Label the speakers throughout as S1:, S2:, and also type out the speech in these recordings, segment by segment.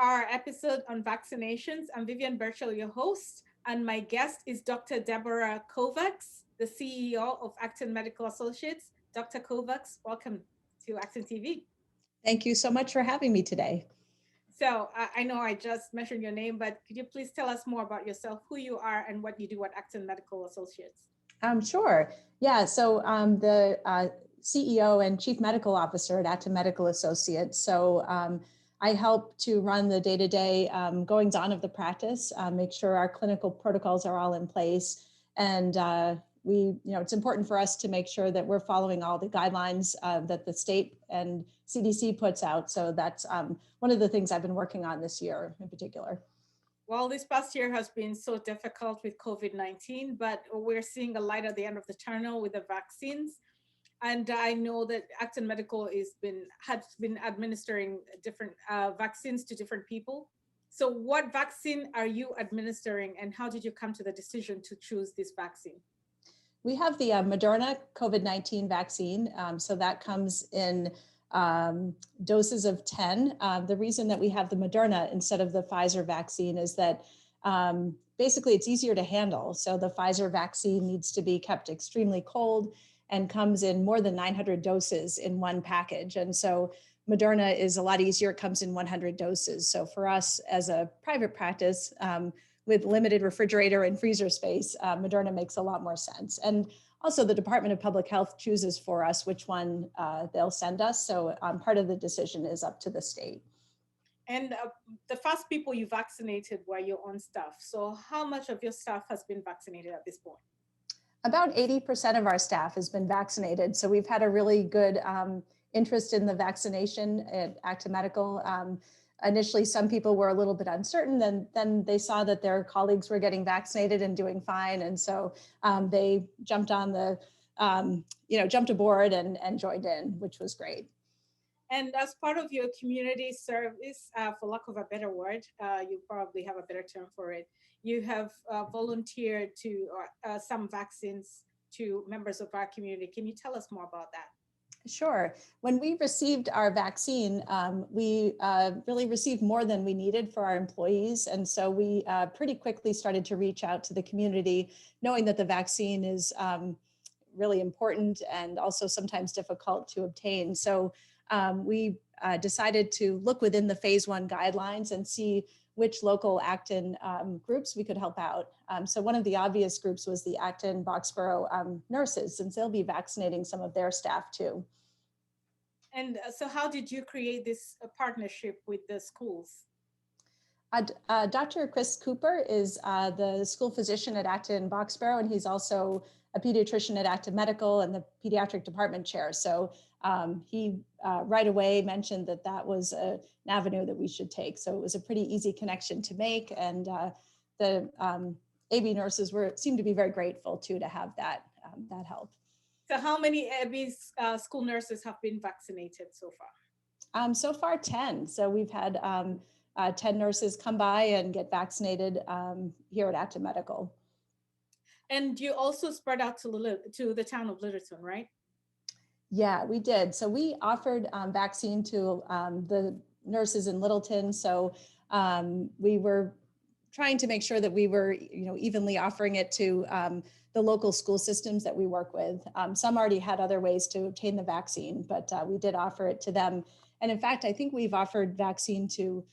S1: our episode on vaccinations. I'm Vivian Birchall, your host, and my guest is Dr. Deborah Kovacs, the CEO of Acton Medical Associates. Dr. Kovacs, welcome to Acton TV.
S2: Thank you so much for having me today.
S1: So I know I just mentioned your name, but could you please tell us more about yourself, who you are, and what you do at Acton Medical Associates?
S2: Sure. Yeah, so I'm the CEO and Chief Medical Officer at Acton Medical Associates. So I help to run the day-to-day goings on of the practice, make sure our clinical protocols are all in place. And it's important for us to make sure that we're following all the guidelines that the state and CDC puts out. So that's one of the things I've been working on this year in particular.
S1: Well, this past year has been so difficult with COVID-19, but we're seeing a light at the end of the tunnel with the vaccines. And I know that Acton Medical has been administering different vaccines to different people. So what vaccine are you administering, and how did you come to the decision to choose this vaccine?
S2: We have the Moderna Covid19 vaccine. So that comes in doses of 10. The reason that we have the Moderna instead of the Pfizer vaccine is that basically it's easier to handle. So the Pfizer vaccine needs to be kept extremely cold and comes in more than 900 doses in one package. And so Moderna is a lot easier. It comes in 100 doses. So for us as a private practice, with limited refrigerator and freezer space, Moderna makes a lot more sense. And also the Department of Public Health chooses for us which one they'll send us. So part of the decision is up to the state.
S1: And the first people you vaccinated were your own staff. So how much of your staff has been vaccinated at this point?
S2: About 80% of our staff has been vaccinated. So we've had a really good interest in the vaccination at Acton Medical. Initially, some people were a little bit uncertain, and then they saw that their colleagues were getting vaccinated and doing fine. And so they jumped on the, jumped aboard and joined in, which was great.
S1: And as part of your community service, for lack of a better word, you probably have a better term for it, you have volunteered to some vaccines to members of our community. Can you tell us more about that?
S2: Sure. When we received our vaccine, we really received more than we needed for our employees. And so we pretty quickly started to reach out to the community, knowing that the vaccine is really important and also sometimes difficult to obtain. So we decided to look within the phase 1 guidelines and see which local Acton groups we could help out. So one of the obvious groups was the Acton Boxborough nurses, since they'll be vaccinating some of their staff too.
S1: And so how did you create this partnership with the schools?
S2: Dr. Chris Cooper is the school physician at Acton Boxborough, and he's also a pediatrician at Acton Medical and the pediatric department chair. So he right away mentioned that that was an avenue that we should take. So it was a pretty easy connection to make, and the AB nurses seemed to be very grateful too to have that help.
S1: So how many AB school nurses have been vaccinated so far?
S2: So far 10. So we've had 10 nurses come by and get vaccinated here at Acton Medical.
S1: And you also spread out to the town of Littleton, right?
S2: Yeah, we did. So we offered vaccine to the nurses in Littleton. So we were trying to make sure that we were, evenly offering it to the local school systems that we work with. Some already had other ways to obtain the vaccine, but we did offer it to them. And in fact, I think we've offered vaccine to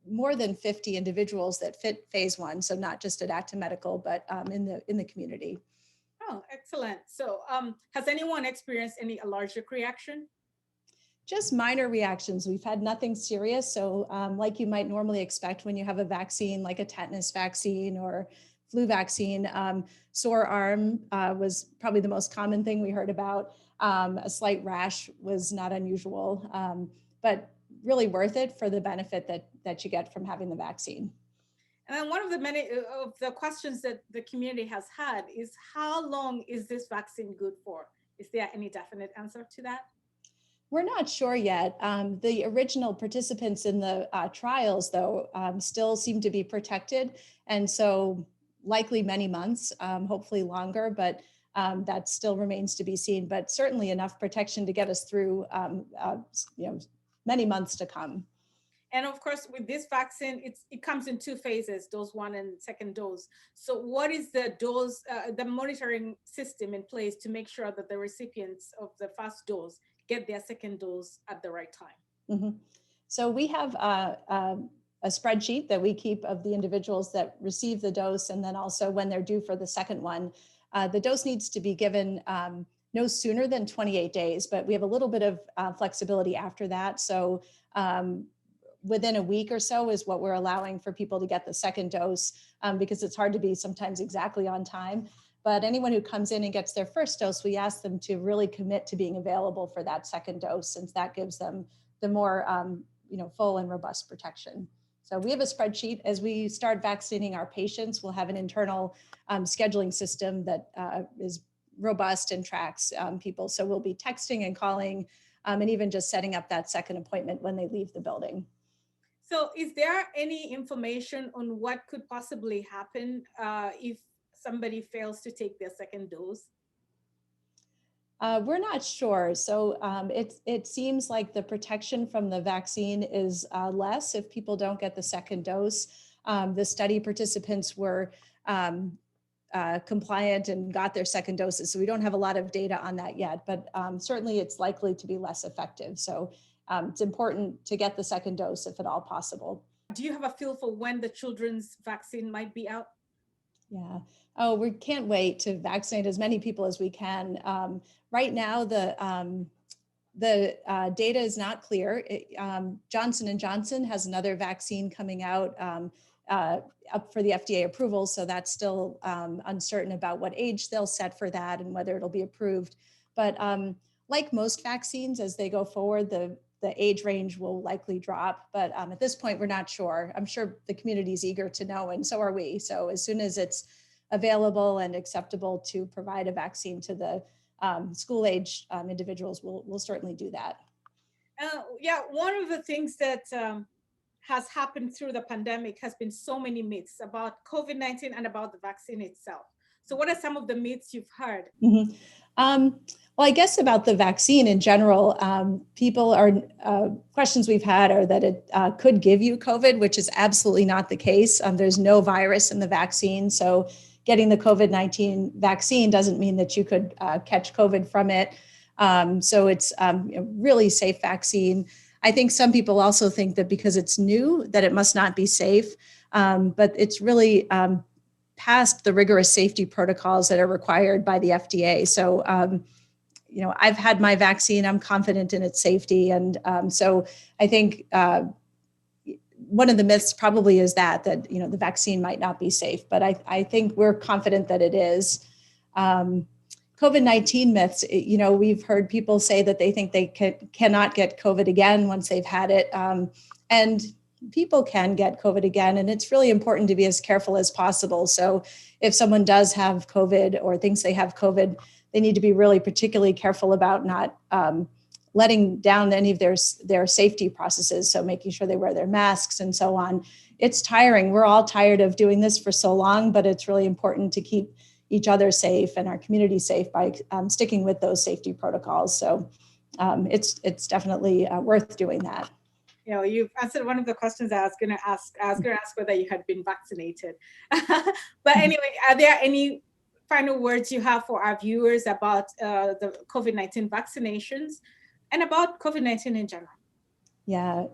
S2: more than 50 individuals that fit phase 1. So not just at Acton Medical, but in the community.
S1: Oh, excellent. So has anyone experienced any allergic reaction?
S2: Just minor reactions. We've had nothing serious. So like you might normally expect when you have a vaccine, like a tetanus vaccine or flu vaccine, sore arm was probably the most common thing we heard about. A slight rash was not unusual, but really worth it for the benefit that you get from having the vaccine.
S1: And then one of the many of the questions that the community has had is, how long is this vaccine good for? Is there any definite answer to that?
S2: We're not sure yet. The original participants in the trials, though, still seem to be protected. And so likely many months, hopefully longer, but that still remains to be seen. But certainly enough protection to get us through many months to come.
S1: And of course, with this vaccine, it comes in two phases, dose one and second dose. So what is the dose, the monitoring system in place to make sure that the recipients of the first dose get their second dose at the right time?
S2: Mm-hmm. So we have a spreadsheet that we keep of the individuals that receive the dose, and then also when they're due for the second one. The dose needs to be given no sooner than 28 days, but we have a little bit of flexibility after that. So within a week or so is what we're allowing for people to get the second dose, because it's hard to be sometimes exactly on time. But anyone who comes in and gets their first dose, we ask them to really commit to being available for that second dose, since that gives them the more full and robust protection. So we have a spreadsheet. As we start vaccinating our patients, we'll have an internal scheduling system that is robust and tracks people. So we'll be texting and calling and even just setting up that second appointment when they leave the building.
S1: So is there any information on what could possibly happen if somebody fails to take their second dose?
S2: We're not sure. So it seems like the protection from the vaccine is less if people don't get the second dose. The study participants were compliant and got their second doses. So we don't have a lot of data on that yet, but certainly it's likely to be less effective. So it's important to get the second dose if at all possible.
S1: Do you have a feel for when the children's vaccine might be out?
S2: Yeah. Oh, we can't wait to vaccinate as many people as we can. Right now, the data is not clear. Johnson & Johnson has another vaccine coming out up for the FDA approval. So that's still uncertain about what age they'll set for that and whether it'll be approved. But like most vaccines, as they go forward, the age range will likely drop. But at this point, we're not sure. I'm sure the community is eager to know, and so are we. So as soon as it's available and acceptable to provide a vaccine to the school age individuals, we'll certainly do that.
S1: Yeah, one of the things that has happened through the pandemic has been so many myths about COVID-19 and about the vaccine itself. So what are some of the myths you've heard?
S2: Mm-hmm. Well, I guess about the vaccine in general, people are questions we've had are that it could give you COVID, which is absolutely not the case. There's no virus in the vaccine. So getting the COVID-19 vaccine doesn't mean that you could catch COVID from it. So it's a really safe vaccine. I think some people also think that because it's new, that it must not be safe. But it's really past the rigorous safety protocols that are required by the FDA. So, I've had my vaccine. I'm confident in its safety. And so I think one of the myths probably is that the vaccine might not be safe, but I think we're confident that it is. COVID-19 myths, we've heard people say that they think they cannot get COVID again once they've had it. And people can get COVID again, and it's really important to be as careful as possible. So if someone does have COVID or thinks they have COVID, they need to be really particularly careful about not letting down any of their safety processes. So making sure they wear their masks and so on. It's tiring. We're all tired of doing this for so long, but it's really important to keep each other safe and our community safe by sticking with those safety protocols. So it's definitely worth doing that.
S1: You've answered one of the questions I was going to ask. I was going to ask whether you had been vaccinated. But anyway, are there any final words you have for our viewers about the COVID-19 vaccinations and about COVID-19 in general?
S2: Yeah.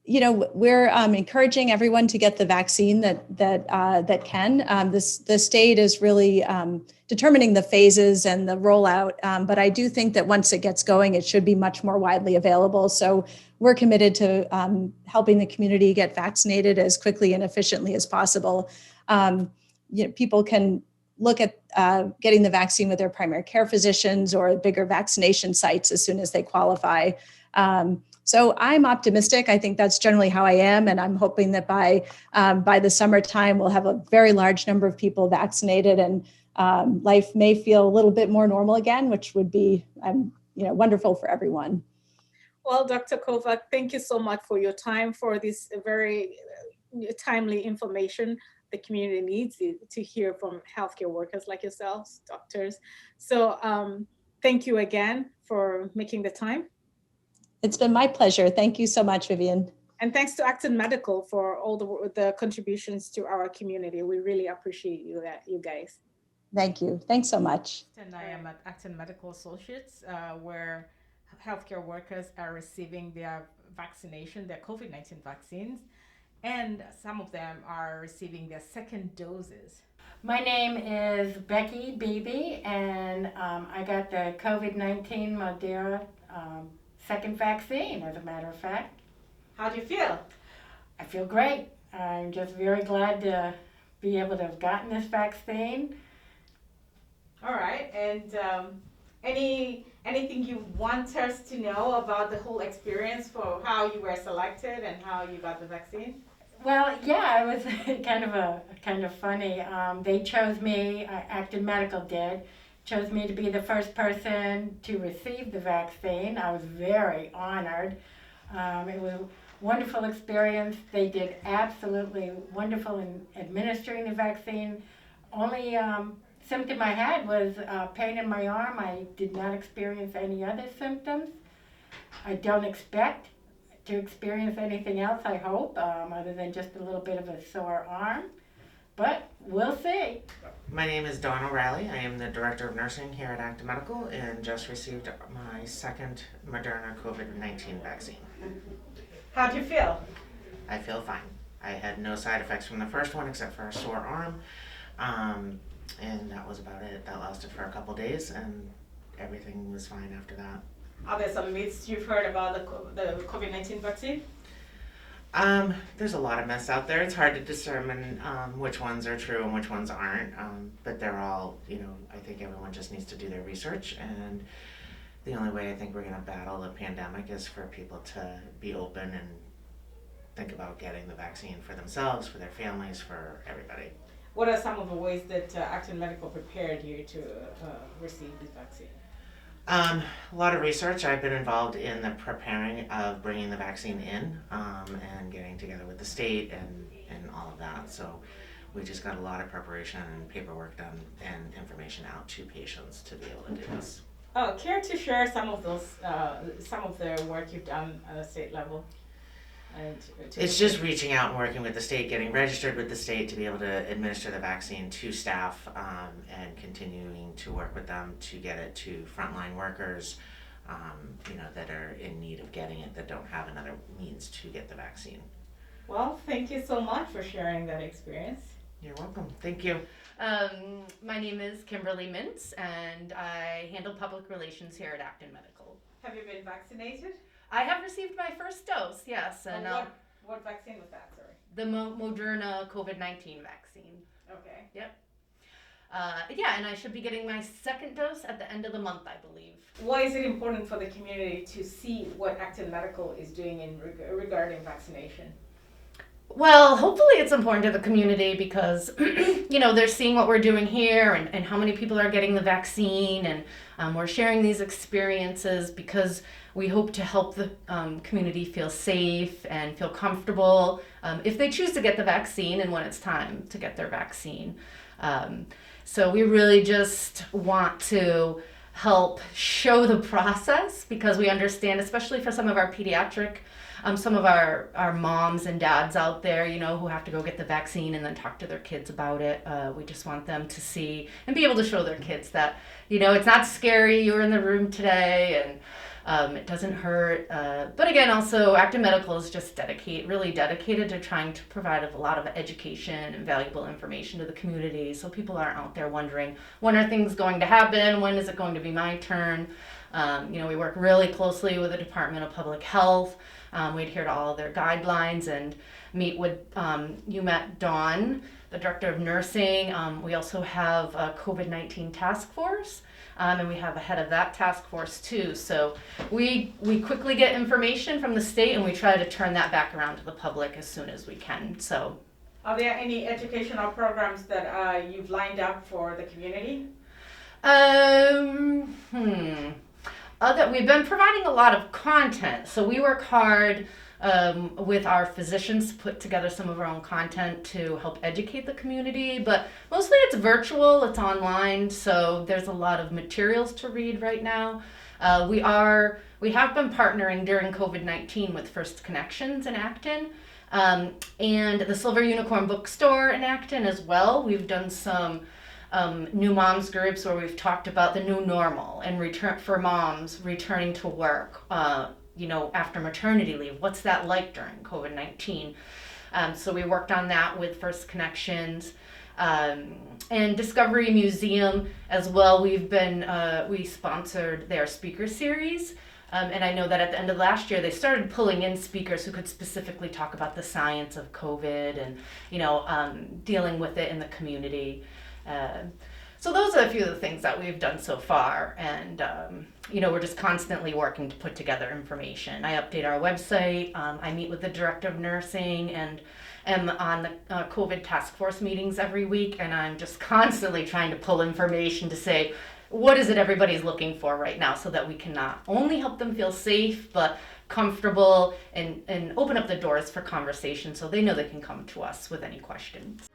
S2: We're encouraging everyone to get the vaccine that can. The state is really determining the phases and the rollout, but I do think that once it gets going, it should be much more widely available. So we're committed to helping the community get vaccinated as quickly and efficiently as possible. People can look at getting the vaccine with their primary care physicians or bigger vaccination sites as soon as they qualify. So I'm optimistic. I think that's generally how I am. And I'm hoping that by the summertime, we'll have a very large number of people vaccinated and life may feel a little bit more normal again, which would be wonderful for everyone.
S1: Well, Dr. Kovacs, thank you so much for your time, for this very timely information the community needs to hear from healthcare workers like yourselves, doctors. So thank you again for making the time.
S2: It's been my pleasure. Thank you so much, Vivian.
S1: And thanks to Acton Medical for all the contributions to our community. We really appreciate you guys.
S2: Thank you. Thanks so much.
S1: And I am at Acton Medical Associates, where healthcare workers are receiving their vaccination, their COVID-19 vaccines, and some of them are receiving their second doses.
S3: My name is Becky Beebe, and I got the COVID-19 Moderna second vaccine, as a matter of fact.
S1: How do you feel?
S3: I feel great. I'm just very glad to be able to have gotten this vaccine.
S1: All right, and anything you want us to know about the whole experience for how you were selected and how you got the vaccine?
S3: Well, yeah, it was kind of funny. They chose me. Acton Medical chose me to be the first person to receive the vaccine. I was very honored. It was a wonderful experience. They did absolutely wonderful in administering the vaccine. Only symptom I had was pain in my arm. I did not experience any other symptoms. I don't expect to experience anything else, I hope, other than just a little bit of a sore arm. But we'll see.
S4: My name is Dawn O'Reilly. I am the Director of Nursing here at Acton Medical and just received my second Moderna COVID-19 vaccine.
S1: How do you feel?
S4: I feel fine. I had no side effects from the first one except for a sore arm, and that was about it. That lasted for a couple days and everything was fine after that.
S1: Are there some myths you've heard about the COVID-19 vaccine?
S4: There's a lot of myths out there. It's hard to determine which ones are true and which ones aren't, but they're all, I think everyone just needs to do their research, and the only way I think we're going to battle the pandemic is for people to be open and think about getting the vaccine for themselves, for their families, for everybody.
S1: What are some of the ways that Acton Medical prepared you to receive this vaccine?
S4: A lot of research. I've been involved in the preparing of bringing the vaccine in and getting together with the state and all of that. So we just got a lot of preparation and paperwork done and information out to patients to be able to do this.
S1: Care to share some of the work you've done at a state level?
S4: It's just reaching out and working with the state, getting registered with the state to be able to administer the vaccine to staff, and continuing to work with them to get it to frontline workers, that are in need of getting it, that don't have another means to get the vaccine.
S1: Well, thank you so much for sharing that experience.
S4: You're welcome. Thank you.
S5: My name is Kimberly Mintz, and I handle public relations here at Acton Medical.
S1: Have you been vaccinated?
S5: I have received my first dose, yes. And
S1: what vaccine was that, sorry?
S5: The Moderna COVID-19 vaccine.
S1: Okay.
S5: Yep. And I should be getting my second dose at the end of the month, I believe.
S1: Why is it important for the community to see what Acton Medical is doing regarding vaccination?
S5: Well, hopefully it's important to the community because, they're seeing what we're doing here and how many people are getting the vaccine, and we're sharing these experiences because we hope to help the community feel safe and feel comfortable if they choose to get the vaccine and when it's time to get their vaccine. So we really just want to help show the process because we understand, especially for some of our pediatric some of our moms and dads out there, who have to go get the vaccine and then talk to their kids about it. We just want them to see and be able to show their kids that, it's not scary. You were in the room today and it doesn't hurt. But again, also Acton Medical is just really dedicated to trying to provide a lot of education and valuable information to the community. So people aren't out there wondering, when are things going to happen? When is it going to be my turn? We work really closely with the Department of Public Health. We adhere to all of their guidelines and meet with, you met Dawn, the Director of Nursing. We also have a COVID-19 task force, and we have a head of that task force too. So we quickly get information from the state and we try to turn that back around to the public as soon as we can. So,
S1: are there any educational programs that you've lined up for the community?
S5: We've been providing a lot of content, so we work hard with our physicians, put together some of our own content to help educate the community, but mostly it's virtual, it's online, so there's a lot of materials to read right now. We have been partnering during COVID-19 with First Connections in Acton, and the Silver Unicorn Bookstore in Acton as well. We've done some new moms groups where we've talked about the new normal and return for moms returning to work, after maternity leave. What's that like during COVID-19? So we worked on that with First Connections. And Discovery Museum as well. We sponsored their speaker series. And I know that at the end of last year, they started pulling in speakers who could specifically talk about the science of COVID and, dealing with it in the community. So those are a few of the things that we've done so far. And, we're just constantly working to put together information. I update our website. I meet with the director of nursing and am on the COVID task force meetings every week. And I'm just constantly trying to pull information to say, what is it everybody's looking for right now, so that we can not only help them feel safe, but comfortable and open up the doors for conversation so they know they can come to us with any questions.